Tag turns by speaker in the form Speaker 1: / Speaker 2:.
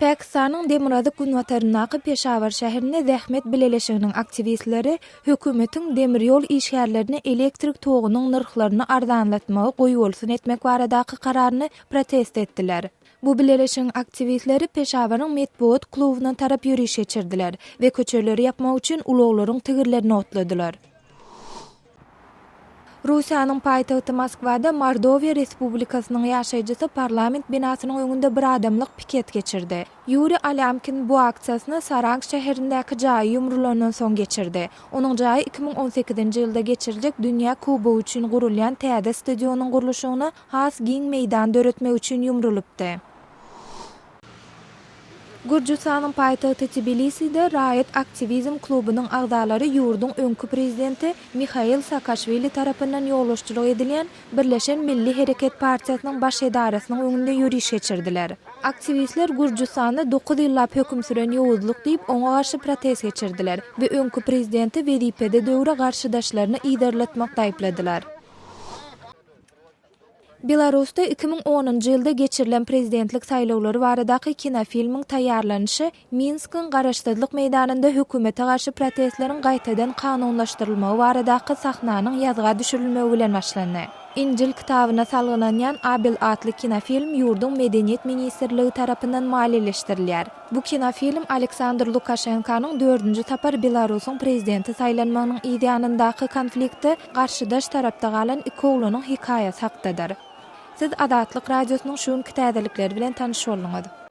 Speaker 1: Pakistanyň Demirazyk Günwataryndaky Peşawar şäherinde zähmet bileleşiginiň aktivistleri hökümetiň demiryol işgärlerini elektrik togunyň nyrhlaryny arzanlatmagy goýulsun etmek baradaky kararyny protest etdiler. Bu bileleşigiň aktivistleri Peşawaryň metbuat klubyna tarap ýürüýüş geçirdiler we köçeleri yapmak üçin ulaglaryň tigirlerini otladylar. Russiýanyň paýtagty Moskwada Mordowiýa Respublikasynyň ýaşaýjysy parlament binasynyň öňünde bir adamlyk piket geçirdi. Yuri Alamkin bu aksiýasyny Saransk şäherindäki jaý ýumrulandan soň geçirdi. Onuň jaý 2018-nji ýylda geçiriljek Dünýä Kubogy üçin gurulýan täze stadionyň guruluşyny has giň meýdan döretmek üçin ýumrulypdy. Gürjistanyň paýtagty Tbiliside Raýat Aktivizm klubynyň agdalary ýurduň öňkü prezidenti Mihail Saakashvili tarapyndan ýollaşdyryk edilen Birleşen Milli Hereket Partiýasynyň baş edarasynyň öňünde ýürüýüş geçirdiler. Aktivistler Gürjistanda 9 ýyllap höküm süren ýowuzlyk diýip oňa garşy protest geçirdiler we öňkü prezidenti wezipede döwre garşydaşlaryny iýderletmekde aýpladylar. Belarusda 2010-njy ýylda geçirilen prezidentlik saýlawlary baradaky kinofilmiň taýýarlanyşy Minskiň garaşdyrlyk meýdanynda hökümete garşy protestleriň gaýtadan kanunlaşdyrylmagy baradaky sahnanyň ýazga düşürilmegi bilen başlandy. İncil kitabyna salgynanýan Abel atly kinofilm ýurduň medeniýet ministrligi tarapyndan maliýeleşdirilýär. Bu kinofilm Aleksandr Lukashenkanyň 4-nji tapar Belarusyň prezidenti saýlanmagynyň ideýanyndaky konflikti garşydaş tarapda galan iki oglanyň hikaýasy hakdadyr. Siz Azatlyk Radiosynyň şuňky täzelikleri bilen tanyş boldyňyz.